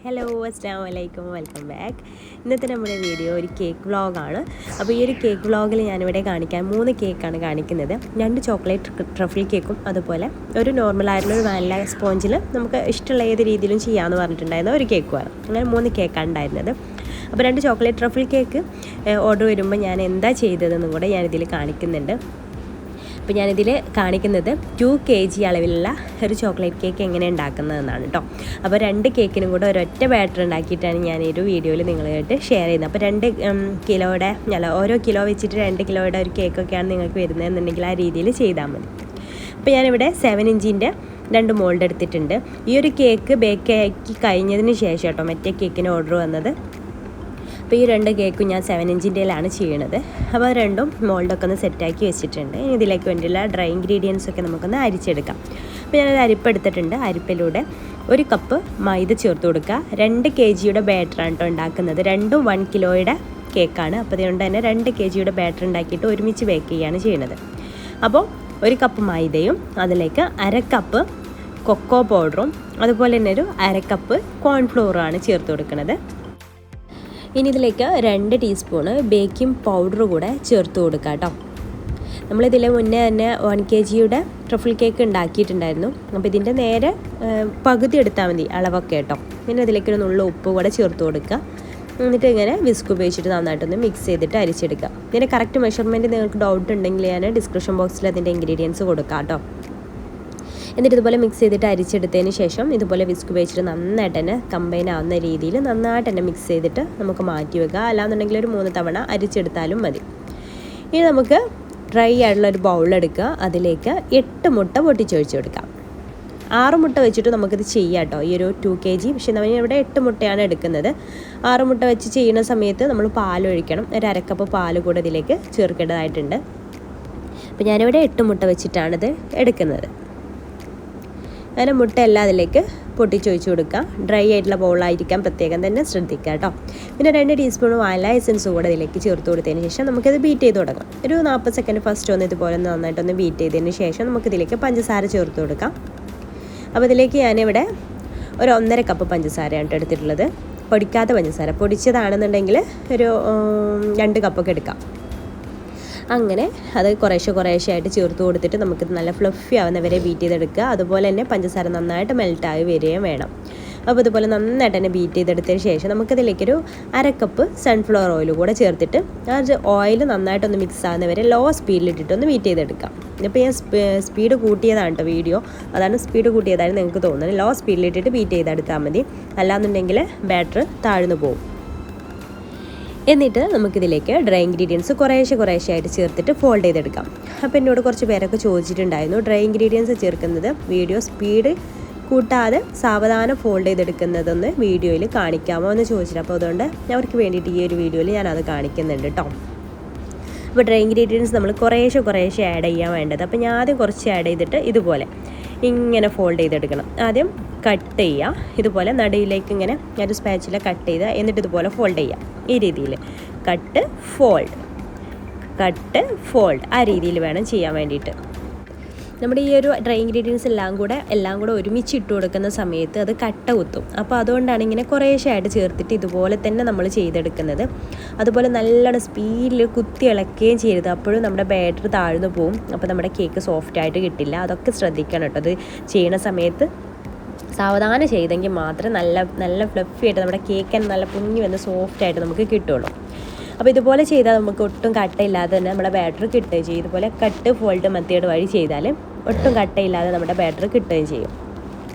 Hello അസ്സലാമലൈക്കും welcome back. ഇന്നത്തെ നമ്മുടെ വീഡിയോ ഒരു കേക്ക് വ്ളോഗാണ്. അപ്പോൾ ഈ ഒരു കേക്ക് വ്ളോഗിൽ ഞാനിവിടെ കാണിക്കാൻ 3 കേക്കാണ് കാണിക്കുന്നത്. 2 ചോക്ലേറ്റ് ട്രഫിൾ കേക്കും അതുപോലെ ഒരു നോർമലായിട്ടുള്ള ഒരു വാനില സ്പോഞ്ചിൽ നമുക്ക് ഇഷ്ടമുള്ള ഏത് രീതിയിലും ചെയ്യാമെന്ന് പറഞ്ഞിട്ടുണ്ടായിരുന്ന ഒരു കേക്കുമാണ്. അങ്ങനെ 3 കേക്കാണ് ഉണ്ടായിരുന്നത്. അപ്പോൾ 2 ചോക്ലേറ്റ് ട്രഫിൾ കേക്ക് ഓർഡർ വരുമ്പോൾ ഞാൻ എന്താ ചെയ്തതെന്നും കൂടെ ഞാനിതിൽ കാണിക്കുന്നുണ്ട്. അപ്പോൾ ഞാനിതിൽ കാണിക്കുന്നത് 2 kg അളവിലുള്ള ഒരു ചോക്ലേറ്റ് കേക്ക് എങ്ങനെ ഉണ്ടാക്കുന്നതെന്നാണ് കേട്ടോ. അപ്പോൾ 2 കേക്കിനും കൂടെ ഒരൊറ്റ ബാറ്റർ ഉണ്ടാക്കിയിട്ടാണ് ഞാൻ ഈ ഒരു വീഡിയോയിൽ നിങ്ങളായിട്ട് ഷെയർ ചെയ്യുന്നത്. അപ്പോൾ 2 കിലോയുടെ ഓരോ കിലോ വെച്ചിട്ട് 2 കിലോയുടെ ഒരു കേക്കൊക്കെയാണ് നിങ്ങൾക്ക് വരുന്നതെന്നുണ്ടെങ്കിൽ ആ രീതിയിൽ ചെയ്താൽ മതി. അപ്പോൾ ഞാനിവിടെ 7 ഇഞ്ചിൻ്റെ 2 മോൾഡ് എടുത്തിട്ടുണ്ട്. ഈ ഒരു കേക്ക് ബേക്ക് ആക്കി കഴിഞ്ഞതിന് ശേഷം കേട്ടോ മറ്റേ കേക്കിന് ഓർഡർ വന്നത്. അപ്പോൾ ഈ 2 കേക്കും ഞാൻ 7 ഇഞ്ചിൻ്റെയിലാണ് ചെയ്യണത്. അപ്പോൾ രണ്ടും മോൾഡൊക്കെ ഒന്ന് സെറ്റാക്കി വെച്ചിട്ടുണ്ട്. ഇനി ഇതിലേക്ക് വേണ്ടിയുള്ള ഡ്രൈ ഇൻഗ്രീഡിയൻസ് ഒക്കെ നമുക്കൊന്ന് അരിച്ചെടുക്കാം. അപ്പോൾ ഞാനൊരു അരിപ്പ് എടുത്തിട്ടുണ്ട്. അരിപ്പിലൂടെ 1 കപ്പ് മൈദ ചേർത്ത് കൊടുക്കുക. 2 kgയുടെ ബാറ്ററാണ് കേട്ടോ ഉണ്ടാക്കുന്നത്. രണ്ടും 1 കിലോയുടെ കേക്കാണ്. അപ്പോൾ അതുകൊണ്ട് തന്നെ 2 kgയുടെ ബാറ്റർ ഉണ്ടാക്കിയിട്ട് ഒരുമിച്ച് ബേക്ക് ചെയ്യുകയാണ് ചെയ്യുന്നത്. അപ്പോൾ 1 കപ്പ് മൈദയും അതിലേക്ക് 1/2 കപ്പ് കൊക്കോ പൗഡറും അതുപോലെ തന്നെ ഒരു 1/2 കപ്പ് കോൺഫ്ലോറുമാണ് ചേർത്ത് കൊടുക്കുന്നത്. ഇനി ഇതിലേക്ക് 2 ടീസ്പൂണ് ബേക്കിംഗ് പൗഡർ കൂടെ ചേർത്ത് കൊടുക്കുക കേട്ടോ. നമ്മളിതിൽ മുന്നേ തന്നെ 1 kgയുടെ ട്രഫിൾ കേക്ക് ഉണ്ടാക്കിയിട്ടുണ്ടായിരുന്നു. അപ്പോൾ ഇതിൻ്റെ നേരെ പകുതി എടുത്താൽ മതി അളവൊക്കെ കേട്ടോ. പിന്നെ ഇതിലേക്ക് ഒരു നുള്ളു ഉപ്പ് കൂടെ ചേർത്ത് കൊടുക്കുക. എന്നിട്ട് ഇങ്ങനെ വിസ്ക് ഉപയോഗിച്ചിട്ട് നന്നായിട്ടൊന്ന് മിക്സ് ചെയ്തിട്ട് അരിച്ചെടുക്കുക. ഇതിൻ്റെ കറക്റ്റ് മെഷർമെൻറ്റ് നിങ്ങൾക്ക് ഡൗട്ട് ഉണ്ടെങ്കിൽ ഞാൻ ഡിസ്ക്രിപ്ഷൻ ബോക്സിൽ അതിൻ്റെ ഇൻഗ്രീഡിയൻസ് കൊടുക്കാം കേട്ടോ. എന്നിട്ട് ഇതുപോലെ മിക്സ് ചെയ്തിട്ട് അരിച്ചെടുത്തതിന് ശേഷം ഇതുപോലെ വിസ്ക് ഉപയോഗിച്ചിട്ട് നന്നായിട്ട് തന്നെ കമ്പൈൻ ആവുന്ന രീതിയിൽ നന്നായിട്ട് തന്നെ മിക്സ് ചെയ്തിട്ട് നമുക്ക് മാറ്റി വെക്കുക. അല്ലാന്നുണ്ടെങ്കിൽ ഒരു 3 തവണ അരിച്ചെടുത്താലും മതി. ഇനി നമുക്ക് ഡ്രൈ ആയിട്ടുള്ളൊരു ബൗളെടുക്കുക. അതിലേക്ക് 8 മുട്ട പൊട്ടിച്ചൊഴിച്ച് കൊടുക്കാം. 6 മുട്ട വെച്ചിട്ട് നമുക്കിത് ചെയ്യാം കേട്ടോ. ഈ ഒരു 2 kg. പക്ഷേ നമ്മൾ ഇവിടെ 8 മുട്ടയാണ് എടുക്കുന്നത്. 6 മുട്ട വെച്ച് ചെയ്യുന്ന സമയത്ത് നമ്മൾ പാലൊഴിക്കണം. ഒരു 1/2 കപ്പ് പാൽ കൂടെ ഇതിലേക്ക് ചേർക്കേണ്ടതായിട്ടുണ്ട്. അപ്പോൾ ഞാനിവിടെ 8 മുട്ട വെച്ചിട്ടാണിത് എടുക്കുന്നത്. അങ്ങനെ മുട്ട എല്ലാം അതിലേക്ക് പൊട്ടിച്ചൊഴിച്ച് കൊടുക്കുക. ഡ്രൈ ആയിട്ടുള്ള ബൗളായിരിക്കാൻ പ്രത്യേകം തന്നെ ശ്രദ്ധിക്കുക കേട്ടോ. പിന്നെ 2 ടീസ്പൂൺ വാനില എസൻസ് കൂടെ ഇതിലേക്ക് ചേർത്ത് കൊടുത്തതിന് ശേഷം നമുക്കിത് ബീറ്റ് ചെയ്ത് തുടങ്ങാം. ഒരു 40 സെക്കൻഡ് ഫസ്റ്റ് ഒന്ന് ഇതുപോലെ നന്നായിട്ടൊന്ന് ബീറ്റ് ചെയ്തതിന് ശേഷം നമുക്കിതിലേക്ക് പഞ്ചസാര ചേർത്ത് കൊടുക്കാം. അപ്പോൾ ഇതിലേക്ക് ഞാനിവിടെ ഒരു 1.5 കപ്പ് പഞ്ചസാരയാണ് എടുത്തിട്ടുള്ളത്. പൊടിക്കാത്ത പഞ്ചസാര. പൊടിച്ചതാണെന്നുണ്ടെങ്കിൽ ഒരു 2 കപ്പൊക്കെ എടുക്കാം. അങ്ങനെ അത് കുറേശ്ശെ ആയിട്ട് ചേർത്ത് കൊടുത്തിട്ട് നമുക്ക് നല്ല ഫ്ലഫി ആവുന്നവരെ ബീറ്റ് ചെയ്തെടുക്കുക. അതുപോലെ തന്നെ പഞ്ചസാര നന്നായിട്ട് മെൽറ്റായി വരികയും വേണം. അപ്പോൾ ഇതുപോലെ നന്നായിട്ട് തന്നെ ബീറ്റ് ചെയ്തെടുത്തതിന് ശേഷം നമുക്കിതിലേക്കൊരു 1/2 കപ്പ് സൺഫ്ലവർ ഓയിൽ കൂടെ ചേർത്തിട്ട് ആ ഓയിൽ നന്നായിട്ടൊന്ന് മിക്സ് ആവുന്നവരെ ലോ സ്പീഡിലിട്ടിട്ടൊന്ന് ബീറ്റ് ചെയ്തെടുക്കാം. ഇപ്പോൾ ഞാൻ സ്പീഡ് കൂട്ടിയതാണ് കേട്ടോ വീഡിയോ. അതാണ് സ്പീഡ് കൂട്ടിയതായിട്ട് നിങ്ങൾക്ക് തോന്നുന്നത്. ലോ സ്പീഡിലിട്ടിട്ട് ബീറ്റ് ചെയ്തെടുത്താൽ മതി. അല്ലാന്നുണ്ടെങ്കിൽ ബാറ്റർ താഴ്ന്നു പോകും. എന്നിട്ട് നമുക്കിതിലേക്ക് ഡ്രൈ ഇൻഗ്രീഡിയൻസ് കുറേശ്ശെ ആയിട്ട് ചേർത്തിട്ട് ഫോൾഡ് ചെയ്തെടുക്കാം. അപ്പോൾ എന്നോട് കുറച്ച് പേരൊക്കെ ചോദിച്ചിട്ടുണ്ടായിരുന്നു ഡ്രൈ ഇൻഗ്രീഡിയൻസ് ചേർക്കുന്നത് വീഡിയോ സ്പീഡ് കൂട്ടാതെ സാവധാനം ഫോൾഡ് ചെയ്തെടുക്കുന്നതൊന്ന് വീഡിയോയിൽ കാണിക്കാമോ എന്ന് ചോദിച്ചിട്ട്. അപ്പോൾ അതുകൊണ്ട് അവർക്ക് വേണ്ടിയിട്ട് ഈ ഒരു വീഡിയോയിൽ ഞാനത് കാണിക്കുന്നുണ്ട് കേട്ടോ. അപ്പോൾ ഡ്രൈ ഇൻഗ്രീഡിയൻസ് നമ്മൾ കുറേശ്ശെ ആഡ് ചെയ്യാൻ വേണ്ടത്. അപ്പോൾ ഞാൻ ആദ്യം കുറച്ച് ആഡ് ചെയ്തിട്ട് ഇതുപോലെ ഇങ്ങനെ ഫോൾഡ് ചെയ്തെടുക്കണം. ആദ്യം കട്ട് ചെയ്യുക. ഇതുപോലെ നടുവിലേക്ക് ഇങ്ങനെ ഒരു സ്പാച്ചില കട്ട് ചെയ്ത് എന്നിട്ട് ഇതുപോലെ ഫോൾഡ് ചെയ്യുക. ഈ രീതിയിൽ കട്ട് ഫോൾഡ് ആ രീതിയിൽ വേണം ചെയ്യാൻ വേണ്ടിയിട്ട്. നമ്മുടെ ഈ ഒരു ഡ്രൈ ഇൻഗ്രീഡിയൻസ് എല്ലാം കൂടെ ഒരുമിച്ച് ഇട്ട് കൊടുക്കുന്ന സമയത്ത് അത് കട്ട കുത്തും. അപ്പോൾ അതുകൊണ്ടാണ് ഇങ്ങനെ കുറേശ്ശെ ആയിട്ട് ചേർത്തിട്ട് ഇതുപോലെ തന്നെ നമ്മൾ ചെയ്തെടുക്കുന്നത്. അതുപോലെ നല്ലോണം സ്പീഡിൽ കുത്തി ഇളക്കുകയും ചെയ്യരുത്. അപ്പോഴും നമ്മുടെ ബാറ്റർ താഴ്ന്നു പോവും. അപ്പോൾ നമ്മുടെ കേക്ക് സോഫ്റ്റ് ആയിട്ട് കിട്ടില്ല. അതൊക്കെ ശ്രദ്ധിക്കണം കേട്ടോ. അത് ചെയ്യണ സമയത്ത് സാവധാനം ചെയ്തെങ്കിൽ മാത്രമേ നല്ല ഫ്ലഫി ആയിട്ട് നമ്മുടെ കേക്ക് നല്ല പൊങ്ങി വന്ന് സോഫ്റ്റായിട്ട് നമുക്ക് കിട്ടുള്ളൂ. അപ്പോൾ ഇതുപോലെ ചെയ്താൽ നമുക്ക് ഒട്ടും കട്ടയില്ലാതെ തന്നെ നമ്മുടെ ബാറ്റർ കിട്ടുകയും ചെയ്യും. ഇതുപോലെ കട്ട് ഫോൾഡ് മെത്തേഡ് വഴി ചെയ്താൽ ഒട്ടും കട്ടയില്ലാതെ നമ്മുടെ ബാറ്റർ കിട്ടുകയും ചെയ്യും.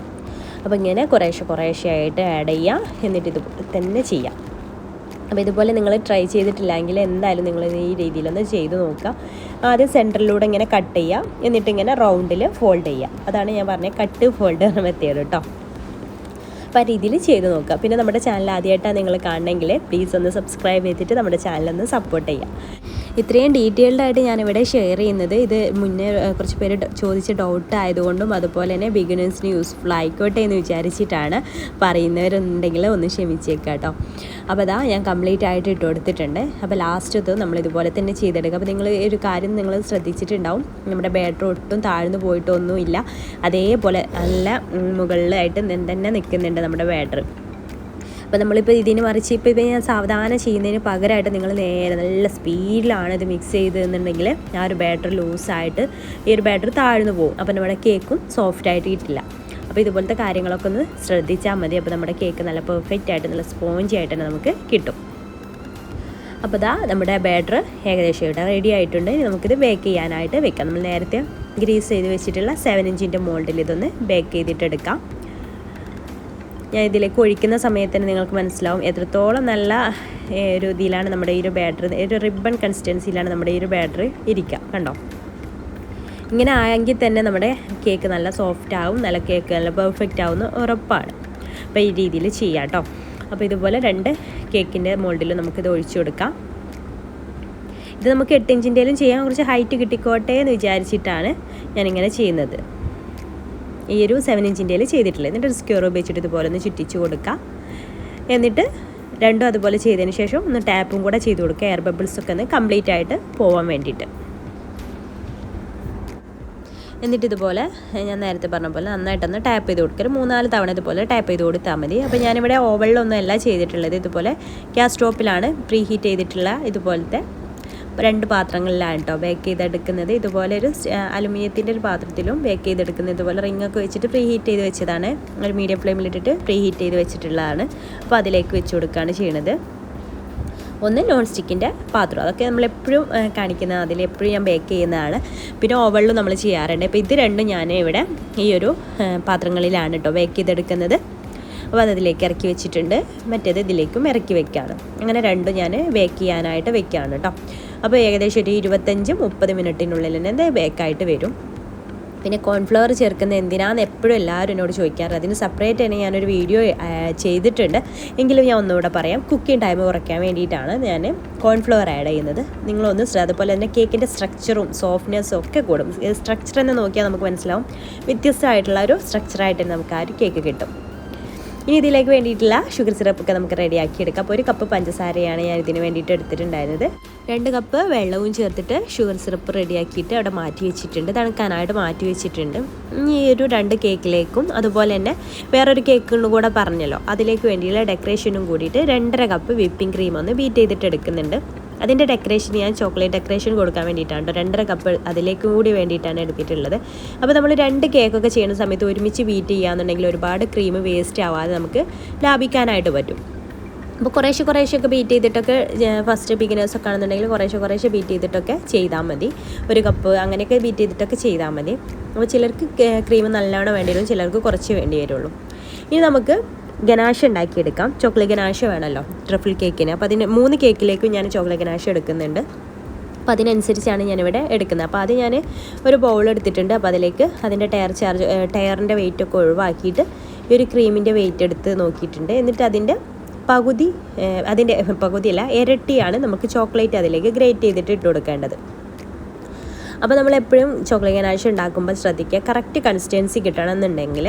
അപ്പോൾ ഇങ്ങനെ കുറേശ്ശെ ആയിട്ട് ആഡ് ചെയ്യുക. എന്നിട്ട് ഇതുപോലെ തന്നെ ചെയ്യാം. അപ്പോൾ ഇതുപോലെ നിങ്ങൾ ട്രൈ ചെയ്തിട്ടില്ലെങ്കിൽ എന്തായാലും നിങ്ങൾ ഈ രീതിയിലൊന്ന് ചെയ്ത് നോക്കുക. ആദ്യം സെൻറ്ററിലൂടെ ഇങ്ങനെ കട്ട് ചെയ്യുക. എന്നിട്ട് ഇങ്ങനെ റൗണ്ടിൽ ഫോൾഡ് ചെയ്യുക. അതാണ് ഞാൻ പറഞ്ഞ കട്ട് ഫോൾഡ് എന്ന മെത്തേഡ് കേട്ടോ. അപ്പോൾ ആ രീതിയിൽ ചെയ്ത് നോക്കുക. പിന്നെ നമ്മുടെ ചാനൽ ആദ്യമായിട്ടാണ് നിങ്ങൾ കാണണമെങ്കിൽ പ്ലീസ് ഒന്ന് സബ്സ്ക്രൈബ് ചെയ്തിട്ട് നമ്മുടെ ചാനലൊന്ന് സപ്പോർട്ട് ചെയ്യുക. ഇത്രയും ഡീറ്റെയിൽഡായിട്ട് ഞാനിവിടെ ഷെയർ ചെയ്യുന്നത് ഇത് മുന്നേ കുറച്ച് പേര് ചോദിച്ച ഡൗട്ട് ആയതുകൊണ്ടും അതുപോലെ തന്നെ ബിഗിനേഴ്സിന് യൂസ്ഫുൾ ആയിക്കോട്ടെ എന്ന് വിചാരിച്ചിട്ടാണ്. പറയുന്നവരുണ്ടെങ്കിൽ ഒന്ന് ക്ഷമിച്ചേക്കാം കേട്ടോ. അപ്പോൾ അതാ ഞാൻ കംപ്ലീറ്റ് ആയിട്ട് ഇട്ട് കൊടുത്തിട്ടുണ്ട്. അപ്പോൾ ലാസ്റ്റ് നമ്മളിതുപോലെ തന്നെ ചെയ്തെടുക്കുക. അപ്പോൾ നിങ്ങൾ ഒരു കാര്യം നിങ്ങൾ ശ്രദ്ധിച്ചിട്ടുണ്ടാവും, നമ്മുടെ ബാറ്റർ ഒട്ടും താഴ്ന്നു പോയിട്ടൊന്നുമില്ല. അതേപോലെ നല്ല മുകളിലായിട്ട് തന്നെ നിൽക്കുന്നുണ്ട് നമ്മുടെ ബാറ്റർ. അപ്പോൾ നമ്മളിപ്പോൾ ഇതിന് മറിച്ച് ഇപ്പോൾ ഞാൻ സാവധാനം ചെയ്യുന്നതിന് പകരമായിട്ട് നിങ്ങൾ നേരെ നല്ല സ്പീഡിലാണ് ഇത് മിക്സ് ചെയ്തതെന്നുണ്ടെങ്കിൽ ആ ഒരു ബാറ്റർ ലൂസായിട്ട് ഈ ഒരു ബാറ്റർ താഴ്ന്നു പോകും. അപ്പോൾ നമ്മുടെ കേക്കും സോഫ്റ്റായിട്ട് കിട്ടില്ല. അപ്പോൾ ഇതുപോലത്തെ കാര്യങ്ങളൊക്കെ ഒന്ന് ശ്രദ്ധിച്ചാൽ മതി. അപ്പോൾ നമ്മുടെ കേക്ക് നല്ല പെർഫെക്റ്റ് ആയിട്ട് നല്ല സ്പോഞ്ചി ആയിട്ട് തന്നെ നമുക്ക് കിട്ടും. അപ്പോൾ ഇതാ നമ്മുടെ ബാറ്റർ ഏകദേശം ഇവിടെ റെഡി ആയിട്ടുണ്ട്. ഇനി നമുക്കിത് ബേക്ക് ചെയ്യാനായിട്ട് വെക്കാം. നമ്മൾ നേരത്തെ ഗ്രീസ് ചെയ്ത് വെച്ചിട്ടുള്ള 7 ഇഞ്ചിൻ്റെ മോൾഡിൽ ഇതൊന്ന് ബേക്ക് ചെയ്തിട്ടെടുക്കാം. ഞാൻ ഇതിലേക്ക് ഒഴിക്കുന്ന സമയത്ത് തന്നെ നിങ്ങൾക്ക് മനസ്സിലാവും എത്രത്തോളം നല്ല ഒരു ഇതിലാണ് നമ്മുടെ ഈ ഒരു ബാറ്റർ, ഒരു റിബൺ കൺസിസ്റ്റൻസിയിലാണ് നമ്മുടെ ഈ ഒരു ബാറ്റർ ഇരിക്കുക. കണ്ടോ, ഇങ്ങനെ ആയെങ്കിൽ തന്നെ നമ്മുടെ കേക്ക് നല്ല സോഫ്റ്റ് ആവും, നല്ല കേക്ക് നല്ല പെർഫെക്റ്റ് ആവുമെന്ന് ഉറപ്പാണ്. അപ്പോൾ ഈ രീതിയിൽ ചെയ്യാം കേട്ടോ. അപ്പോൾ ഇതുപോലെ 2 കേക്കിൻ്റെ മോൾഡിൽ നമുക്കിത് ഒഴിച്ചു കൊടുക്കാം. ഇത് നമുക്ക് 8 ഇഞ്ചിൻ്റെയിലും ചെയ്യാൻ കുറച്ച് ഹൈറ്റ് കിട്ടിക്കോട്ടെ എന്ന് വിചാരിച്ചിട്ടാണ് ഞാനിങ്ങനെ ചെയ്യുന്നത്. ഈ ഒരു 7 ഇഞ്ചിൻ്റെയിൽ ചെയ്തിട്ടില്ല. എന്നിട്ട് ഒരു സ്ക്യൂർ ഉപയോഗിച്ചിട്ട് ഇതുപോലെ ഒന്ന് ചുറ്റിച്ച് കൊടുക്കുക. എന്നിട്ട് രണ്ടും അതുപോലെ ചെയ്തതിന് ശേഷം ഒന്ന് ടാപ്പും കൂടെ ചെയ്ത് കൊടുക്കുക, എയർ ബബിൾസൊക്കെ ഒന്ന് കംപ്ലീറ്റ് ആയിട്ട് പോകാൻ വേണ്ടിയിട്ട്. എന്നിട്ട് ഇതുപോലെ ഞാൻ നേരത്തെ പറഞ്ഞ പോലെ നന്നായിട്ടൊന്ന് ടാപ്പ് ചെയ്ത് കൊടുക്കുക. 3-4 തവണ ഇതുപോലെ ടാപ്പ് ചെയ്ത് കൊടുത്താൽ മതി. അപ്പോൾ ഞാനിവിടെ ഓവനിലൊന്നും അല്ല ചെയ്തിട്ടുള്ളത്, ഇതുപോലെ ഗ്യാസ് സ്റ്റോപ്പിലാണ് പ്രീ ഹീറ്റ് ചെയ്തിട്ടുള്ള ഇതുപോലത്തെ 2 പാത്രങ്ങളിലാണ് കേട്ടോ ബേക്ക് ചെയ്തെടുക്കുന്നത്. ഇതുപോലെ ഒരു അലുമിനിയത്തിൻ്റെ ഒരു പാത്രത്തിലും ബേക്ക് ചെയ്തെടുക്കുന്നത്. ഇതുപോലെ റിങ്ങൊക്കെ വെച്ചിട്ട് പ്രീ ഹീറ്റ് ചെയ്ത് വെച്ചതാണ്. ഒരു മീഡിയം ഫ്ലെയിമിലിട്ടിട്ട് പ്രീ ഹീറ്റ് ചെയ്ത് വെച്ചിട്ടുള്ളതാണ്. അപ്പോൾ അതിലേക്ക് വെച്ച് കൊടുക്കുകയാണ് ചെയ്യണത്. ഒന്ന് നോൺ സ്റ്റിക്കിൻ്റെ പാത്രം, അതൊക്കെ നമ്മളെപ്പോഴും കാണിക്കുന്നത്, അതിലെപ്പോഴും ഞാൻ ബേക്ക് ചെയ്യുന്നതാണ്. പിന്നെ ഓവനിലും നമ്മൾ ചെയ്യാറുണ്ട്. അപ്പോൾ ഇത് രണ്ടും ഞാൻ ഇവിടെ ഈ ഒരു പാത്രങ്ങളിലാണ് കേട്ടോ ബേക്ക് ചെയ്തെടുക്കുന്നത്. അപ്പോൾ അതിലേക്ക് ഇറക്കി വെച്ചിട്ടുണ്ട്, മറ്റേത് ഇതിലേക്കും ഇറക്കി വെക്കുകയാണ്. അങ്ങനെ രണ്ടും ഞാൻ ബേക്ക് ചെയ്യാനായിട്ട് വെക്കുകയാണ് കേട്ടോ. അപ്പോൾ ഏകദേശം ഒരു 25-30 മിനിറ്റിനുള്ളിൽ തന്നെ ഇത് ബേക്കായിട്ട് വരും. പിന്നെ കോൺഫ്ലവർ ചേർക്കുന്നത് എന്തിനാണെന്ന് എപ്പോഴും എല്ലാവരും എന്നോട് ചോദിക്കാറ്. അതിന് സെപ്പറേറ്റ് തന്നെ ഞാനൊരു വീഡിയോ ചെയ്തിട്ടുണ്ട്, എങ്കിലും ഞാൻ ഒന്നുകൂടെ പറയാം. കുക്കിംഗ് ടൈം കുറയ്ക്കാൻ വേണ്ടിയിട്ടാണ് ഞാൻ കോൺഫ്ലവർ ആഡ് ചെയ്യുന്നത്. നിങ്ങളൊന്ന് അതുപോലെ തന്നെ കേക്കിൻ്റെ സ്ട്രക്ചറും സോഫ്റ്റ്നെസ്സും ഒക്കെ കൂടും. സ്ട്രക്ചർ തന്നെ നോക്കിയാൽ നമുക്ക് മനസ്സിലാവും, വ്യത്യസ്തമായിട്ടുള്ള ഒരു സ്ട്രക്ചറായിട്ട് നമുക്ക് ആ ഒരു കേക്ക് കിട്ടും. ഇനി ഇതിലേക്ക് വേണ്ടിയിട്ടുള്ള ഷുഗർ സിറപ്പൊക്കെ നമുക്ക് റെഡിയാക്കി എടുക്കാം. അപ്പോൾ 1 കപ്പ് പഞ്ചസാരയാണ് ഞാൻ ഇതിന് വേണ്ടിയിട്ട് എടുത്തിട്ടുണ്ടായിരുന്നത്. 2 കപ്പ് വെള്ളവും ചേർത്തിട്ട് ഷുഗർ സിറപ്പ് റെഡിയാക്കിയിട്ട് അവിടെ മാറ്റി വെച്ചിട്ടുണ്ട്, തണുക്കാനായിട്ട് മാറ്റി വെച്ചിട്ടുണ്ട്. ഈ ഒരു 2 കേക്കിലേക്കും അതുപോലെ തന്നെ വേറൊരു കേക്കിനും കൂടെ പറഞ്ഞല്ലോ, അതിലേക്ക് വേണ്ടിയുള്ള ഡെക്കറേഷനും കൂടിയിട്ട് 2.5 കപ്പ് വിപ്പിംഗ് ക്രീം ഒന്ന് ബീറ്റ് ചെയ്തിട്ട് എടുക്കുന്നുണ്ട്. അതിൻ്റെ ഡെക്കറേഷൻ ഞാൻ ചോക്ലേറ്റ് ഡെക്കറേഷൻ കൊടുക്കാൻ വേണ്ടിയിട്ടാണ് കേട്ടോ 2.5 കപ്പ് അതിലേക്ക് കൂടി വേണ്ടിയിട്ടാണ് എടുത്തിട്ടുള്ളത്. അപ്പോൾ നമ്മൾ 2 കേക്കൊക്കെ ചെയ്യുന്ന സമയത്ത് ഒരുമിച്ച് ബീറ്റ് ചെയ്യുകയാണെന്നുണ്ടെങ്കിൽ ഒരുപാട് ക്രീം വേസ്റ്റ് ആവാതെ നമുക്ക് ലാഭിക്കാനായിട്ട് പറ്റും. അപ്പോൾ കുറേശ്ശൊക്കെ ബീറ്റ് ചെയ്തിട്ടൊക്കെ ഫസ്റ്റ് ബിഗിനേഴ്സൊക്കെ ആണെന്നുണ്ടെങ്കിൽ കുറേശ്ശെ ബീറ്റ് ചെയ്തിട്ടൊക്കെ ചെയ്താൽ മതി. 1 കപ്പ് അങ്ങനെയൊക്കെ ബീറ്റ് ചെയ്തിട്ടൊക്കെ ചെയ്താൽ മതി. അപ്പോൾ ചിലർക്ക് ക്രീം നല്ലോണം വേണ്ടി വരും, ചിലർക്ക് കുറച്ച് വേണ്ടി വരുള്ളൂ. ഇനി നമുക്ക് ഗനാഷ് ഉണ്ടാക്കിയെടുക്കാം. ചോക്ലേറ്റ് ഗനാഷ് വേണമല്ലോ ട്രഫിൾ കേക്കിന്. അപ്പോൾ അതിന് 3 കേക്കിലേക്കും ഞാൻ ചോക്ലേറ്റ് ഗനാഷ് എടുക്കുന്നുണ്ട്. അപ്പോൾ അതിനനുസരിച്ചാണ് ഞാനിവിടെ എടുക്കുന്നത്. അപ്പോൾ അത് ഞാൻ ഒരു ബൗൾ എടുത്തിട്ടുണ്ട്. അപ്പോൾ അതിലേക്ക് അതിൻ്റെ ടയറിൻ്റെ വെയിറ്റൊക്കെ ഒഴിവാക്കിയിട്ട് ഈ ഒരു ക്രീമിൻ്റെ വെയിറ്റ് എടുത്ത് നോക്കിയിട്ടുണ്ട്. എന്നിട്ട് അതിൻ്റെ പകുതിയല്ല ഇരട്ടിയാണ് നമുക്ക് ചോക്ലേറ്റ് അതിലേക്ക് ഗ്രേറ്റ് ചെയ്തിട്ട് ഇട്ട് കൊടുക്കേണ്ടത്. അപ്പോൾ നമ്മളെപ്പോഴും ചോക്ലേറ്റ് ഗനാഷ് ഉണ്ടാക്കുമ്പോൾ ശ്രദ്ധിക്കുക, കറക്റ്റ് കൺസിസ്റ്റൻസി കിട്ടണമെന്നുണ്ടെങ്കിൽ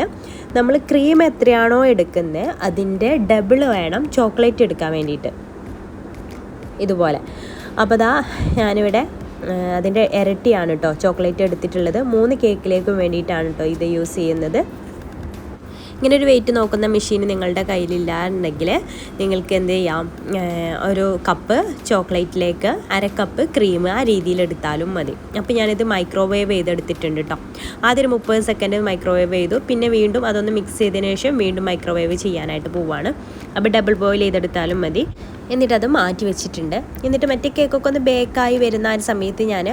നമ്മൾ ക്രീം എത്രയാണോ എടുക്കുന്നത് അതിൻ്റെ ഡബിൾ വേണം ചോക്ലേറ്റ് എടുക്കാൻ വേണ്ടിയിട്ട്, ഇതുപോലെ. അപ്പോൾ ദാ ഞാനിവിടെ അതിൻ്റെ ഇരട്ടിയാണ് കേട്ടോ ചോക്ലേറ്റ് എടുത്തിട്ടുള്ളത്. 3 കേക്കിലേക്കും വേണ്ടിയിട്ടാണ് കേട്ടോ ഇത് യൂസ് ചെയ്യുന്നത്. ഇങ്ങനെ ഒരു വെയിറ്റ് നോക്കുന്ന മെഷീൻ നിങ്ങളുടെ കയ്യിലില്ലാന്നുണ്ടെങ്കിൽ നിങ്ങൾക്ക് എന്ത് ചെയ്യാം, ഒരു കപ്പ് ചോക്ലേറ്റിലേക്ക് 1/2 കപ്പ് ക്രീം ആ രീതിയിൽ എടുത്താലും മതി. അപ്പോൾ ഞാനിത് മൈക്രോവേവ് ചെയ്തെടുത്തിട്ടുണ്ട് കേട്ടോ. ആദ്യം 30 സെക്കൻഡ് മൈക്രോവേവ് ചെയ്തു, പിന്നെ വീണ്ടും അതൊന്ന് മിക്സ് ചെയ്തതിന് ശേഷം വീണ്ടും മൈക്രോവേവ് ചെയ്യാനായിട്ട് പോവുകയാണ്. അപ്പോൾ ഡബിൾ ബോയിൽ ചെയ്തെടുത്താലും മതി. എന്നിട്ടത് മാറ്റി വെച്ചിട്ടുണ്ട്. എന്നിട്ട് മറ്റേ കേക്കൊക്കെ ഒന്ന് ബേക്കായി വരുന്ന ആ ഒരു സമയത്ത് ഞാൻ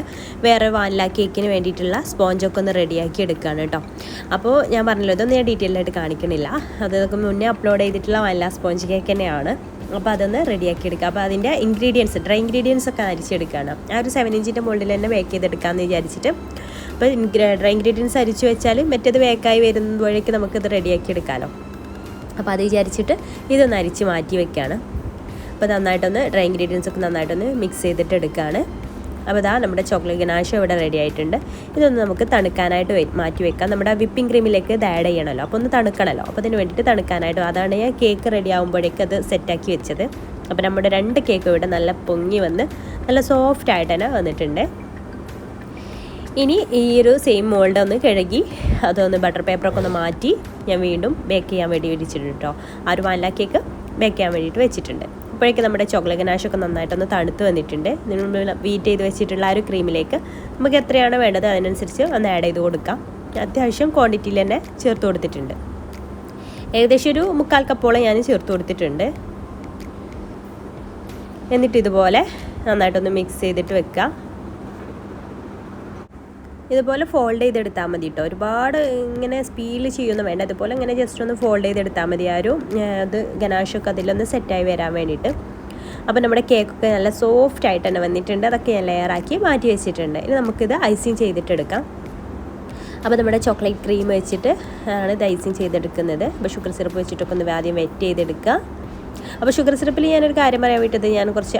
വേറെ വാനില കേക്കിന് വേണ്ടിയിട്ടുള്ള സ്പോഞ്ചൊക്കെ ഒന്ന് റെഡിയാക്കി എടുക്കുകയാണ് കേട്ടോ. അപ്പോൾ ഞാൻ പറഞ്ഞല്ലോ, ഇതൊന്നും ഞാൻ ഡീറ്റെയിൽ ആയിട്ട് കാണിക്കണില്ല, അതൊക്കെ മുന്നേ അപ്ലോഡ് ചെയ്തിട്ടുള്ള വാനില സ്പോഞ്ച് കേക്ക് തന്നെയാണ്. അപ്പോൾ അതൊന്ന് റെഡിയാക്കി എടുക്കുക. അപ്പോൾ അതിൻ്റെ ഡ്രൈ ഇൻഗ്രീഡിയൻസ് ഒക്കെ അരിച്ചെടുക്കുകയാണ്. ആ ഒരു 7 ഇഞ്ചിൻ്റെ മുകളിൽ തന്നെ ബേക്ക് ചെയ്തെടുക്കാമെന്ന് വിചാരിച്ചിട്ട്. അപ്പോൾ ഡ്രൈ ഇൻഗ്രീഡിയൻസ് അരിച്ച് വെച്ചാൽ മറ്റേത് ബേക്കായി വരുമ്പോഴേക്ക് നമുക്കിത് റെഡിയാക്കി എടുക്കാമല്ലോ. അപ്പോൾ അത് വിചാരിച്ചിട്ട് ഇതൊന്ന് അരിച്ച് മാറ്റി വെക്കുകയാണ്. അപ്പോൾ നന്നായിട്ടൊന്ന് ഡ്രൈ ഇൻഗ്രീഡിയൻസ് ഒക്കെ നന്നായിട്ടൊന്ന് മിക്സ് ചെയ്തിട്ട് എടുക്കുകയാണ്. അപ്പോൾ ഇതാ നമ്മുടെ ചോക്ലേറ്റ് ഗനാഷ് ഇവിടെ റെഡി ആയിട്ടുണ്ട്. ഇതൊന്ന് നമുക്ക് തണുക്കാനായിട്ട് മാറ്റി വെക്കാം. നമ്മുടെ വിപ്പിംഗ് ക്രീമിലേക്ക് ഇത് ആഡ് ചെയ്യണമല്ലോ, അപ്പോൾ ഒന്ന് തണുക്കണമല്ലോ. അപ്പോൾ അതിന് വേണ്ടിയിട്ട് തണുക്കാനായിട്ട് അതാണ് ഞാൻ കേക്ക് റെഡി ആകുമ്പോഴേക്ക് അത് സെറ്റാക്കി വെച്ചത്. അപ്പോൾ നമ്മുടെ 2 കേക്ക് ഇവിടെ നല്ല പൊങ്ങി വന്ന് നല്ല സോഫ്റ്റ് ആയിട്ട് തന്നെ വന്നിട്ടുണ്ട്. ഇനി ഈ ഒരു സെയിം മോൾഡ് ഒന്ന് കഴുകി അതൊന്ന് ബട്ടർ പേപ്പറൊക്കെ ഒന്ന് മാറ്റി ഞാൻ വീണ്ടും ബേക്ക് ചെയ്യാൻ വേണ്ടി വിരിച്ചിട്ടുണ്ട് കേട്ടോ. ആ ഒരു വാനില കേക്ക് ബേക്ക് ചെയ്യാൻ വേണ്ടിയിട്ട് വെച്ചിട്ടുണ്ട്. അപ്പോഴേക്കും നമ്മുടെ ചോക്ലേറ്റ് ഗനാഷൊക്കെ നന്നായിട്ടൊന്ന് തണുത്ത് വന്നിട്ടുണ്ട്. നമ്മൾ ബീറ്റ് ചെയ്ത് വെച്ചിട്ടുള്ള ആ ഒരു ക്രീമിലേക്ക് നമുക്ക് എത്രയാണ് വേണ്ടത് അതിനനുസരിച്ച് ഒന്ന് ആഡ് ചെയ്ത് കൊടുക്കാം. അത്യാവശ്യം ക്വാണ്ടിറ്റിയിൽ തന്നെ ചേർത്ത് കൊടുത്തിട്ടുണ്ട്. ഏകദേശം ഒരു 1/4 കപ്പോളം ഞാൻ ചേർത്ത് കൊടുത്തിട്ടുണ്ട്. എന്നിട്ട് ഇതുപോലെ നന്നായിട്ടൊന്ന് മിക്സ് ചെയ്തിട്ട് വെക്കുക. ഇതുപോലെ ഫോൾഡ് ചെയ്തെടുത്താൽ മതി കേട്ടോ. ഒരുപാട് ഇങ്ങനെ സ്പീഡിൽ ചെയ്യൊന്നും വേണ്ട. ഇതുപോലെ ഇങ്ങനെ ജസ്റ്റ് ഒന്ന് ഫോൾഡ് ചെയ്തെടുത്താൽ മതി. ആ ഒരു അത് ഗനാഷൊക്കെ അതിലൊന്ന് സെറ്റായി വരാൻ വേണ്ടിയിട്ട്. അപ്പോൾ നമ്മുടെ കേക്കൊക്കെ നല്ല സോഫ്റ്റ് ആയിട്ട് തന്നെ വന്നിട്ടുണ്ട്. അതൊക്കെ ഞാൻ ലെയറാക്കി മാറ്റി വെച്ചിട്ടുണ്ട്. ഇനി നമുക്കിത് ഐസിങ് ചെയ്തിട്ടെടുക്കാം. അപ്പോൾ നമ്മുടെ ചോക്ലേറ്റ് ക്രീം വെച്ചിട്ട് ആണ് ഇത് ഐസിങ് ചെയ്തെടുക്കുന്നത്. അപ്പോൾ ഷുഗർ സിറപ്പ് വെച്ചിട്ടൊക്കെ ഒന്ന് ആദ്യം വെറ്റ് ചെയ്തെടുക്കുക. അപ്പോൾ ഷുഗർ സിറപ്പിൽ ഞാനൊരു കാര്യം പറയാൻ വേണ്ടിയിട്ട് ഞാൻ കുറച്ച്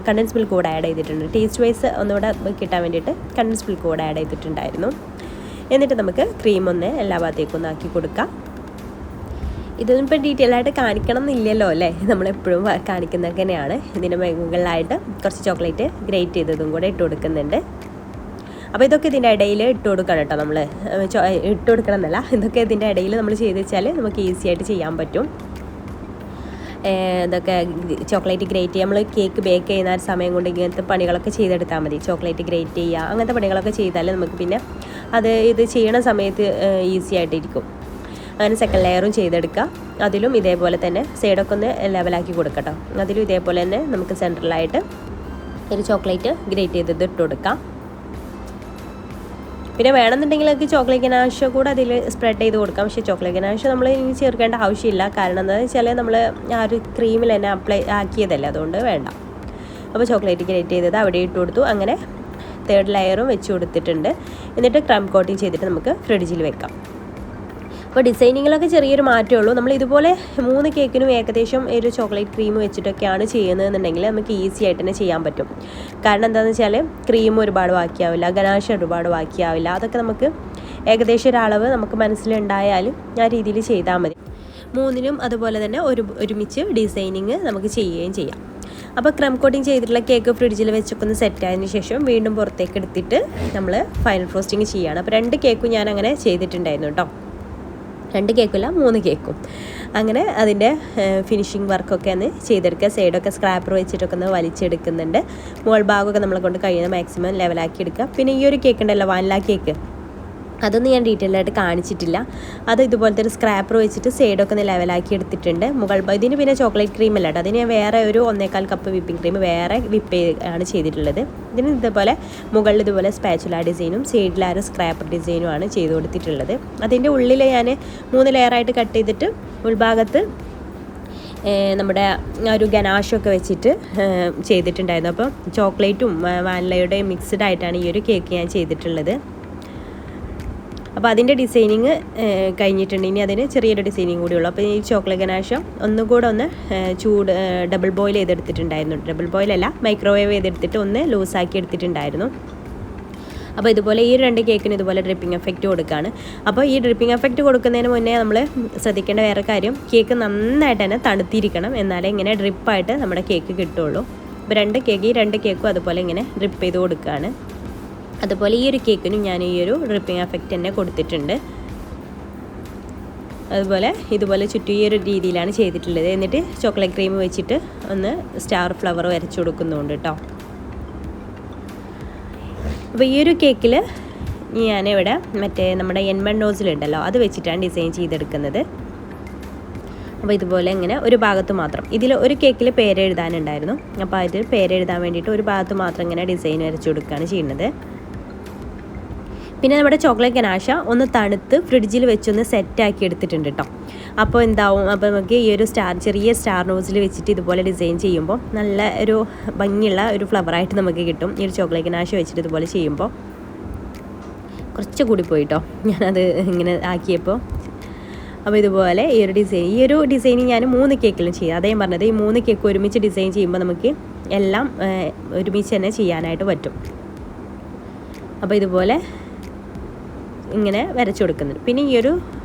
കണ്ടൻസ് മിൽക്ക് കൂടെ ആഡ് ചെയ്തിട്ടുണ്ട്. ടേസ്റ്റ് വൈസ് ഒന്നുകൂടെ കിട്ടാൻ വേണ്ടിയിട്ട് കണ്ടൻസ് മിൽക്ക് കൂടെ ആഡ് ചെയ്തിട്ടുണ്ടായിരുന്നു. എന്നിട്ട് നമുക്ക് ക്രീം ഒന്ന് എല്ലാ ഭാഗത്തേക്കും ഒന്ന് ആക്കി കൊടുക്കാം. ഇതൊന്നും ഇപ്പോൾ ഡീറ്റെയിൽ ആയിട്ട് കാണിക്കണം എന്നില്ലല്ലോ അല്ലേ, നമ്മളെപ്പോഴും കാണിക്കുന്നത് തന്നെയാണ്. ഇതിൻ്റെ മുകളിലായിട്ട് കുറച്ച് ചോക്ലേറ്റ് ഗ്രേറ്റ് ചെയ്തതും കൂടെ ഇട്ട് കൊടുക്കുന്നുണ്ട്. അപ്പോൾ ഇതൊക്കെ ഇതിൻ്റെ ഇടയിൽ ഇട്ട് കൊടുക്കണം കേട്ടോ. നമ്മൾ ഇട്ട് കൊടുക്കണം എന്നല്ല, ഇതൊക്കെ ഇതിൻ്റെ ഇടയിൽ നമ്മൾ ചെയ്ത് വെച്ചാൽ നമുക്ക് ഈസി ആയിട്ട് ചെയ്യാൻ പറ്റും. ഇതൊക്കെ ചോക്ലേറ്റ് ഗ്രേറ്റ് ചെയ്യുക. നമ്മൾ കേക്ക് ബേക്ക് ചെയ്യുന്ന സമയം കൊണ്ട് ഇങ്ങനത്തെ പണികളൊക്കെ ചെയ്തെടുത്താൽ മതി. ചോക്ലേറ്റ് ഗ്രേറ്റ് ചെയ്യുക, അങ്ങനത്തെ പണികളൊക്കെ ചെയ്താൽ നമുക്ക് പിന്നെ ഇത് ചെയ്യണ സമയത്ത് ഈസി ആയിട്ടിരിക്കും. അങ്ങനെ സെക്കൻഡ് ലെയറും ചെയ്തെടുക്കുക. അതിലും ഇതേപോലെ തന്നെ സൈഡൊക്കെ ഒന്ന് ലെവലാക്കി കൊടുക്കട്ടോ. അതിലും ഇതേപോലെ തന്നെ നമുക്ക് സെൻറ്ററിലായിട്ട് ഒരു ചോക്ലേറ്റ് ഗ്രേറ്റ് ചെയ്തത് ഇട്ട് കൊടുക്കാം. പിന്നെ വേണമെന്നുണ്ടെങ്കിൽ നമുക്ക് ചോക്ലേറ്റ് ഗനാഷ് കൂടെ അതിൽ സ്പ്രെഡ് ചെയ്ത് കൊടുക്കാം. പക്ഷേ ചോക്ലേറ്റ് ഗനാഷ് നമ്മൾ ഇനി ചേർക്കേണ്ട ആവശ്യമില്ല. കാരണം എന്താണെന്ന് വെച്ചാൽ നമ്മൾ ആ ഒരു ക്രീമിൽ തന്നെ അപ്ലൈ ആക്കിയതല്ലേ, അതുകൊണ്ട് വേണ്ട. അപ്പോൾ ചോക്ലേറ്റ് ഗ്രേറ്റ് ചെയ്തത് അവിടെ ഇട്ട് കൊടുത്തു. അങ്ങനെ തേർഡ് ലെയറും വെച്ച് കൊടുത്തിട്ടുണ്ട്. എന്നിട്ട് ക്രം കോട്ടിങ് ചെയ്തിട്ട് നമുക്ക് ഫ്രിഡ്ജിൽ വെക്കാം. അപ്പോൾ ഡിസൈനിങ്ങിലൊക്കെ ചെറിയൊരു മാറ്റമേ ഉള്ളൂ. നമ്മൾ ഇതുപോലെ 3 കേക്കിനും ഏകദേശം ഒരു ചോക്ലേറ്റ് ക്രീം വെച്ചിട്ടൊക്കെയാണ് ചെയ്യുന്നതെന്നുണ്ടെങ്കിൽ നമുക്ക് ഈസി ആയിട്ട് തന്നെ ചെയ്യാൻ പറ്റും. കാരണം എന്താണെന്ന് വെച്ചാൽ ക്രീം ഒരുപാട് ബാക്കിയാവില്ല, ഗനാഷ് ഒരുപാട് ബാക്കിയാവില്ല. അതൊക്കെ നമുക്ക് ഏകദേശം ഒരളവ് നമുക്ക് മനസ്സിലുണ്ടായാലും ആ രീതിയിൽ ചെയ്താൽ മതി. 3നും അതുപോലെ തന്നെ ഒരുമിച്ച് ഡിസൈനിങ് നമുക്ക് ചെയ്യുകയും ചെയ്യാം. അപ്പോൾ ക്രം കോട്ടിങ് ചെയ്തിട്ടുള്ള കേക്ക് ഫ്രിഡ്ജിൽ വെച്ചൊക്കെ ഒന്ന് സെറ്റായതിന് ശേഷം വീണ്ടും പുറത്തേക്ക് എടുത്തിട്ട് നമ്മൾ ഫൈനൽ ഫ്രോസ്റ്റിങ് ചെയ്യുകയാണ്. അപ്പോൾ 2 കേക്കും ഞാൻ അങ്ങനെ ചെയ്തിട്ടുണ്ടായിരുന്നു കേട്ടോ. 2 കേക്കില്ല 3 കേക്കും. അങ്ങനെ അതിൻ്റെ ഫിനിഷിങ് വർക്കൊക്കെ ഒന്ന് ചെയ്തെടുക്കുക. സൈഡൊക്കെ സ്ക്രാപ്പർ വെച്ചിട്ടൊക്കെ ഒന്ന് വലിച്ചെടുക്കുന്നുണ്ട്. മുകൾ ഭാഗമൊക്കെ നമ്മളെ കൊണ്ട് കഴിയുന്ന മാക്സിമം ലെവലാക്കി എടുക്കുക. പിന്നെ ഈ ഒരു കേക്ക് ഉണ്ടല്ലോ, വാനില കേക്ക്, അതൊന്നും ഞാൻ ഡീറ്റെയിൽ ആയിട്ട് കാണിച്ചിട്ടില്ല. അത് ഇതുപോലത്തെ ഒരു സ്ക്രാപ്പർ വെച്ചിട്ട് സൈഡൊക്കെ ഒന്ന് ലെവലാക്കി എടുത്തിട്ടുണ്ട്. ഇതിന് പിന്നെ ചോക്ലേറ്റ് ക്രീം അല്ല കേട്ടോ. അതിന് ഞാൻ വേറെ ഒരു 1/4 കപ്പ് വിപ്പിംഗ് ക്രീം വേറെ ആണ് ചെയ്തിട്ടുള്ളത്. ഇതിന് ഇതുപോലെ മുകളിൽ ഇതുപോലെ സ്പാച്ചുല ഡിസൈനും സൈഡിൽ ആ ഒരു സ്ക്രാപ്പർ ഡിസൈനുമാണ് ചെയ്ത് കൊടുത്തിട്ടുള്ളത്. അതിൻ്റെ ഉള്ളിൽ ഞാൻ 3 ലെയറായിട്ട് കട്ട് ചെയ്തിട്ട് ഉൾഭാഗത്ത് നമ്മുടെ ഒരു ഗനാഷൊക്കെ വെച്ചിട്ട് ചെയ്തിട്ടുണ്ടായിരുന്നു. അപ്പോൾ ചോക്ലേറ്റും വാനിലയുടെയും മിക്സ്ഡ് ആയിട്ടാണ് ഈ ഒരു കേക്ക് ഞാൻ ചെയ്തിട്ടുള്ളത്. അപ്പോൾ അതിൻ്റെ ഡിസൈനിങ് കഴിഞ്ഞിട്ടുണ്ട്. ഇനി അതിന് ചെറിയൊരു ഡിസൈനിങ് കൂടി ഉള്ളൂ. അപ്പോൾ ഈ ചോക്ലേറ്റ് ഗനാഷ് ഒന്നുകൂടെ ഒന്ന് ഡബിൾ ബോയിൽ ചെയ്തെടുത്തിട്ടുണ്ടായിരുന്നു. ഡബിൾ ബോയിലല്ല, മൈക്രോവേവ് ചെയ്തെടുത്തിട്ട് ഒന്ന് ലൂസാക്കി എടുത്തിട്ടുണ്ടായിരുന്നു. അപ്പോൾ ഇതുപോലെ ഈ 2 കേക്കിന് ഇതുപോലെ ഡ്രിപ്പിംഗ് എഫക്റ്റ് കൊടുക്കുകയാണ്. അപ്പോൾ ഈ ഡ്രിപ്പിംഗ് എഫക്റ്റ് കൊടുക്കുന്നതിന് മുന്നേ നമ്മൾ ശ്രദ്ധിക്കേണ്ട വേറെ കാര്യം, കേക്ക് നന്നായിട്ട് തന്നെ തണുത്തിരിക്കണം. എന്നാലേ ഇങ്ങനെ ഡ്രിപ്പായിട്ട് നമ്മുടെ കേക്ക് കിട്ടുള്ളൂ. അപ്പോൾ 2 കേക്കും അതുപോലെ ഇങ്ങനെ ഡ്രിപ്പ് ചെയ്ത് കൊടുക്കുകയാണ്. അതുപോലെ ഈ ഒരു കേക്കിനും ഞാൻ ഈ ഒരു ഡ്രിപ്പിംഗ് എഫക്റ്റ് തന്നെ കൊടുത്തിട്ടുണ്ട്. അതുപോലെ ഇതുപോലെ ചുറ്റും ഈ ഒരു രീതിയിലാണ് ചെയ്തിട്ടുള്ളത്. എന്നിട്ട് ചോക്ലേറ്റ് ക്രീം വെച്ചിട്ട് ഒന്ന് സ്റ്റാർ ഫ്ലവർ വരച്ചു കൊടുക്കുന്നുണ്ട് കേട്ടോ. അപ്പോൾ ഈ ഒരു കേക്കിൽ ഞാനിവിടെ നമ്മുടെ N1 നോസിലുണ്ടല്ലോ, അത് വെച്ചിട്ടാണ് ഡിസൈൻ ചെയ്തെടുക്കുന്നത്. അപ്പോൾ ഇതുപോലെ ഇങ്ങനെ ഒരു ഭാഗത്ത് മാത്രം, ഇതിൽ ഒരു കേക്കിൽ പേരെഴുതാനുണ്ടായിരുന്നു. അപ്പോൾ അതിൽ പേരെഴുതാൻ വേണ്ടിയിട്ട് ഒരു ഭാഗത്ത് മാത്രം ഇങ്ങനെ ഡിസൈൻ വരച്ചു കൊടുക്കുകയാണ് ചെയ്യുന്നത്. പിന്നെ നമ്മുടെ ചോക്ലേറ്റ് ഗനാഷ ഒന്ന് തണുത്ത് ഫ്രിഡ്ജിൽ വെച്ചൊന്ന് സെറ്റാക്കി എടുത്തിട്ടുണ്ട് കേട്ടോ. അപ്പോൾ എന്താവും, അപ്പോൾ നമുക്ക് ഈ ഒരു ചെറിയ സ്റ്റാർ നോസിൽ വെച്ചിട്ട് ഇതുപോലെ ഡിസൈൻ ചെയ്യുമ്പോൾ നല്ല ഒരു ഭംഗിയുള്ള ഒരു ഫ്ലവറായിട്ട് നമുക്ക് കിട്ടും. ഈ ഒരു ചോക്ലേറ്റ് ഗനാഷ വെച്ചിട്ട് ഇതുപോലെ ചെയ്യുമ്പോൾ കുറച്ച് കൂടി പോയിട്ടോ ഞാനത് ഇങ്ങനെ ആക്കിയപ്പോൾ. അപ്പോൾ ഇതുപോലെ ഈ ഒരു ഡിസൈൻ ഞാൻ 3 കേക്കിലും ചെയ്യാം. അതേ പറഞ്ഞത്, ഈ 3 കേക്ക് ഒരുമിച്ച് ഡിസൈൻ ചെയ്യുമ്പോൾ നമുക്ക് എല്ലാം ഒരുമിച്ച് തന്നെ ചെയ്യാനായിട്ട് പറ്റും. അപ്പോൾ ഇതുപോലെ ഇങ്ങനെ വരച്ചു കൊടുക്കുന്നുണ്ട്. പിന്നെ ഈ ഒരു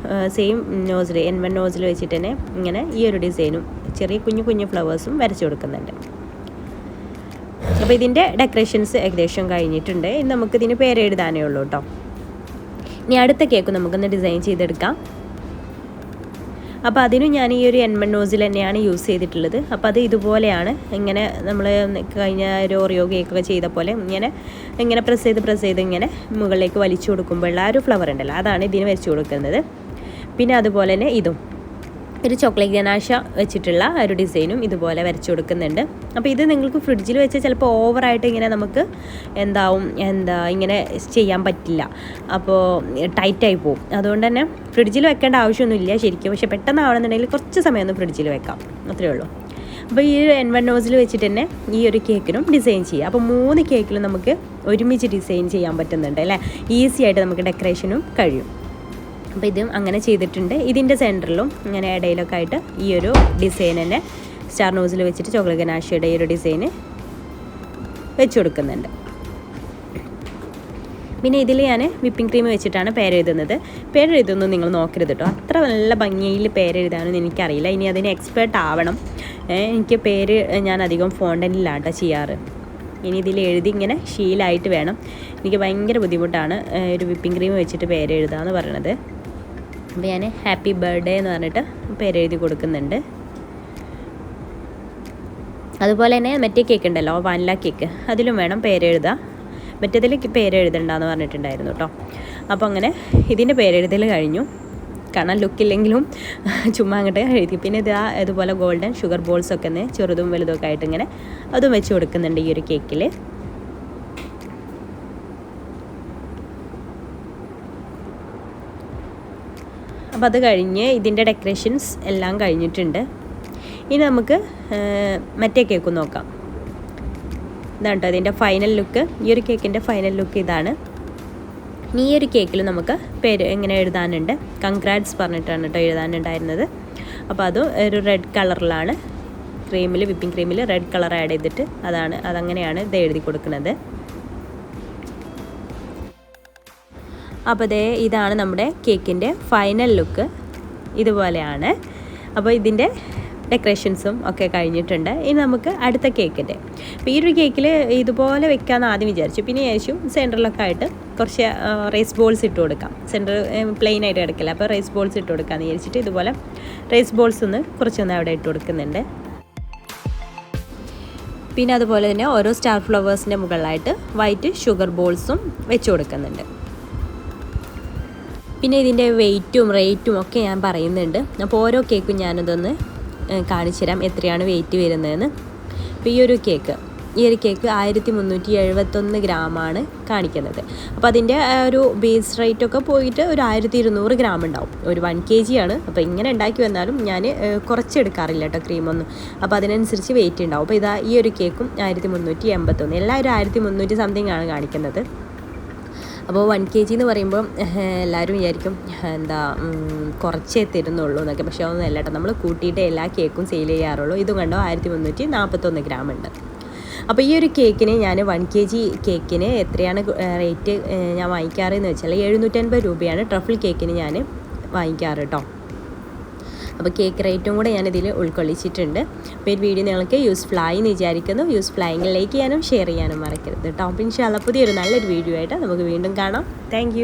സെയിം നോസിൽ N1 നോസിൽ വെച്ചിട്ട് തന്നെ ഇങ്ങനെ ഈ ഒരു ഡിസൈനും ചെറിയ കുഞ്ഞു ഫ്ലവേഴ്സും വരച്ചു കൊടുക്കുന്നുണ്ട്. അപ്പോൾ ഇതിൻ്റെ ഡെക്കറേഷൻസ് ഏകദേശം കഴിഞ്ഞിട്ടുണ്ട്. ഇനി നമുക്കിതിന് പേരെഴുതാനേ ഉള്ളൂ കേട്ടോ. ഇനി അടുത്ത കേക്ക് നമുക്കൊന്ന് ഡിസൈൻ ചെയ്തെടുക്കാം. അപ്പോൾ അതിനും ഞാൻ ഈ ഒരു N1 നോസിൽ തന്നെയാണ് യൂസ് ചെയ്തിട്ടുള്ളത്. അപ്പോൾ അത് ഇതുപോലെയാണ്, ഇങ്ങനെ നമ്മൾ കഴിഞ്ഞ ഒരു ഓറിയോ കേക്കൊക്കെ ചെയ്ത പോലെ ഇങ്ങനെ പ്രസ് ചെയ്ത് ഇങ്ങനെ മുകളിലേക്ക് വലിച്ചു കൊടുക്കുമ്പോഴുള്ള ആ ഒരു ഫ്ലവർ ഉണ്ടല്ലോ, അതാണ് ഇതിന് വെച്ച് കൊടുക്കുന്നത്. പിന്നെ അതുപോലെ തന്നെ ഇതും ഒരു ചോക്ലേറ്റ് ഗനാഷ വെച്ചിട്ടുള്ള ഒരു ഡിസൈനും ഇതുപോലെ വരച്ചു കൊടുക്കുന്നുണ്ട്. അപ്പോൾ ഇത് നിങ്ങൾക്ക് ഫ്രിഡ്ജിൽ വെച്ച് ചിലപ്പോൾ ഓവറായിട്ട് ഇങ്ങനെ നമുക്ക് ഇങ്ങനെ ചെയ്യാൻ പറ്റില്ല, അപ്പോൾ ടൈറ്റായി പോകും. അതുകൊണ്ട് തന്നെ ഫ്രിഡ്ജിൽ വെക്കേണ്ട ആവശ്യമൊന്നുമില്ല ശരിക്കും. പക്ഷേ പെട്ടെന്നാവണമെന്നുണ്ടെങ്കിൽ കുറച്ച് സമയം ഒന്ന് ഫ്രിഡ്ജിൽ വെക്കാം, അത്രയേ ഉള്ളൂ. അപ്പോൾ ഈ ഒരു N1 നോസിൽ വെച്ചിട്ട് തന്നെ ഈ ഒരു കേക്കിനും ഡിസൈൻ ചെയ്യാം. അപ്പോൾ 3 കേക്കിലും നമുക്ക് ഒരുമിച്ച് ഡിസൈൻ ചെയ്യാൻ പറ്റുന്നുണ്ട് അല്ലേ, ഈസി ആയിട്ട് നമുക്ക് ഡെക്കറേഷനും കഴിയും. അപ്പോൾ ഇതും അങ്ങനെ ചെയ്തിട്ടുണ്ട്. ഇതിൻ്റെ സെൻറ്ററിലും ഇങ്ങനെ ഇടയിലൊക്കെ ആയിട്ട് ഈ ഒരു ഡിസൈൻ തന്നെ സ്റ്റാർ നോസിൽ വെച്ചിട്ട് ചോക്ലേറ്റ് ഗനാഷയുടെ ഈ ഒരു ഡിസൈന് വെച്ച് കൊടുക്കുന്നുണ്ട്. പിന്നെ ഇതിൽ ഞാൻ വിപ്പിംഗ് ക്രീം വെച്ചിട്ടാണ് പേരെഴുതുന്നത്. പേരെഴുതുന്നത് നിങ്ങൾ നോക്കരുത് കേട്ടോ, അത്ര നല്ല ഭംഗിയിൽ പേരെഴുതാനൊന്നും എനിക്കറിയില്ല. ഇനി അതിന് എക്സ്പേർട്ട് ആവണം. എനിക്ക് പേര് ഞാൻ അധികം ഫോണ്ടനിലാണ് ചെയ്യാറ്. ഇനി ഇതിൽ എഴുതി ഇങ്ങനെ ശീലമായിട്ട് വേണം. എനിക്ക് ഭയങ്കര ബുദ്ധിമുട്ടാണ് ഒരു വിപ്പിംഗ് ക്രീം വെച്ചിട്ട് പേരെഴുതുക എന്ന് പറയണത്. അപ്പോൾ ഞാൻ ഹാപ്പി ബർത്ത്ഡേ എന്ന് പറഞ്ഞിട്ട് പേരെഴുതി കൊടുക്കുന്നുണ്ട്. അതുപോലെ തന്നെ മറ്റേ കേക്ക് ഉണ്ടല്ലോ, വാനില കേക്ക്, അതിലും വേണം പേരെഴുതുക. മറ്റേതിൽ പേരെഴുതണ്ടെന്ന് പറഞ്ഞിട്ടുണ്ടായിരുന്നു കേട്ടോ. അപ്പോൾ അങ്ങനെ ഇതിൻ്റെ പേരെഴുതൽ കഴിഞ്ഞു. കാണാൻ ലുക്കില്ലെങ്കിലും ചുമ്മാ അങ്ങോട്ട് എഴുതി. പിന്നെ ഇതുപോലെ ഗോൾഡൻ ഷുഗർ ബോൾസൊക്കെ ഒന്ന് ചെറുതും വലുതുമൊക്കെ ആയിട്ട് ഇങ്ങനെ അതും വെച്ച് കൊടുക്കുന്നുണ്ട് ഈ ഒരു കേക്കിൽ. അപ്പോൾ അത് കഴിഞ്ഞ് ഇതിൻ്റെ ഡെക്കറേഷൻസ് എല്ലാം കഴിഞ്ഞിട്ടുണ്ട്. ഇനി നമുക്ക് മറ്റേ കേക്ക് നോക്കാം. ഇതാണ് കേട്ടോ അതിൻ്റെ ഫൈനൽ ലുക്ക്. ഈ ഒരു കേക്കിൻ്റെ ഫൈനൽ ലുക്ക് ഇതാണ്. ഈ ഒരു കേക്കിൽ നമുക്ക് പേര് എങ്ങനെ എഴുതാനുണ്ട്, കൺഗ്രാറ്റ്സ് പറഞ്ഞിട്ടാണ് കേട്ടോ എഴുതാനുണ്ടായിരുന്നത്. അപ്പോൾ അത് ഒരു റെഡ് കളറിലാണ്, വിപ്പിംഗ് ക്രീമിൽ റെഡ് കളർ ആഡ് ചെയ്തിട്ട് അതങ്ങനെയാണ് ഇത് എഴുതി കൊടുക്കുന്നത്. അപ്പോൾ ഇതാണ് നമ്മുടെ കേക്കിൻ്റെ ഫൈനൽ ലുക്ക്, ഇതുപോലെയാണ്. അപ്പോൾ ഇതിൻ്റെ ഡെക്കറേഷൻസും ഒക്കെ കഴിഞ്ഞിട്ടുണ്ട്. ഇനി നമുക്ക് അടുത്ത കേക്കിൻ്റെ. അപ്പോൾ ഈ ഒരു കേക്കിൽ ഇതുപോലെ വെക്കാമെന്ന് ആദ്യം വിചാരിച്ചു. പിന്നെ ശേഷം സെൻറ്ററിലൊക്കെ ആയിട്ട് കുറച്ച് റൈസ് ബോൾസ് ഇട്ട് കൊടുക്കാം. സെൻറ്റർ പ്ലെയിൻ ആയിട്ട് കിടക്കില്ല, അപ്പോൾ റൈസ് ബോൾസ് ഇട്ട് കൊടുക്കാമെന്ന് വിചാരിച്ചിട്ട് ഇതുപോലെ റൈസ് ബോൾസ് കുറച്ചൊന്ന് അവിടെ ഇട്ട് കൊടുക്കുന്നുണ്ട്. പിന്നെ അതുപോലെ തന്നെ ഓരോ സ്റ്റാർ ഫ്ലവേഴ്സിൻ്റെ മുകളിലായിട്ട് വൈറ്റ് ഷുഗർ ബോൾസും വെച്ച് കൊടുക്കുന്നുണ്ട്. പിന്നെ ഇതിൻ്റെ വെയ്റ്റും റേറ്റും ഒക്കെ ഞാൻ പറയുന്നുണ്ട്. അപ്പോൾ ഓരോ കേക്കും ഞാനതൊന്ന് കാണിച്ചു തരാം എത്രയാണ് വെയിറ്റ് വരുന്നതെന്ന്. അപ്പോൾ ഈ ഒരു കേക്ക് 1371 ഗ്രാമാണ് കാണിക്കുന്നത്. അപ്പോൾ അതിൻ്റെ ഒരു ബേസ് റേറ്റൊക്കെ പോയിട്ട് ഒരു 1200 ഗ്രാം ഉണ്ടാവും. ഒരു 1 kg ആണ്. അപ്പോൾ ഇങ്ങനെ ഉണ്ടാക്കി വന്നാലും ഞാൻ കുറച്ചെടുക്കാറില്ല കേട്ടോ ക്രീമൊന്നും. അപ്പോൾ അതിനനുസരിച്ച് വെയിറ്റ് ഉണ്ടാവും. അപ്പോൾ ഈ ഒരു കേക്കും 1381, എല്ലാവരും 1300 സംതിങ് ആണ് കാണിക്കുന്നത്. അപ്പോൾ 1 kg എന്ന് പറയുമ്പോൾ എല്ലാവരും വിചാരിക്കും കുറച്ചേ തരുന്നുള്ളൂ എന്നൊക്കെ. പക്ഷേ ഒന്നും അല്ല കേട്ടോ, നമ്മൾ കൂട്ടിയിട്ട് എല്ലാ കേക്കും സെയിൽ ചെയ്യാറുള്ളൂ. ഇതും കണ്ടോ 1341 ഗ്രാം ഉണ്ട്. അപ്പോൾ ഈ ഒരു കേക്കിന് ഞാൻ 1 kg കേക്കിന് എത്രയാണ് റേറ്റ് ഞാൻ വാങ്ങിക്കാറെന്ന് വെച്ചാൽ 750 രൂപയാണ് ട്രഫിൾ കേക്കിന് ഞാൻ വാങ്ങിക്കാറ് കേട്ടോ. അപ്പോൾ കേക്ക് റേറ്റും കൂടെ ഞാനിതിൽ ഉൾക്കൊള്ളിച്ചിട്ടുണ്ട്. അപ്പോൾ ഈ വീഡിയോ നിങ്ങൾക്ക് യൂസ്ഫുൾ ആയി എന്ന് വിചാരിക്കുന്നു. യൂസ്ഫുൾ ആയെങ്കിൽ ലൈക്ക് ചെയ്യാനും ഷെയർ ചെയ്യാനും മറക്കരുത് കേട്ടോ. അപ്പോൾ ഇൻഷാല്ലാ പുതിയൊരു നല്ലൊരു വീഡിയോ ആയിട്ട് നമുക്ക് വീണ്ടും കാണാം. താങ്ക്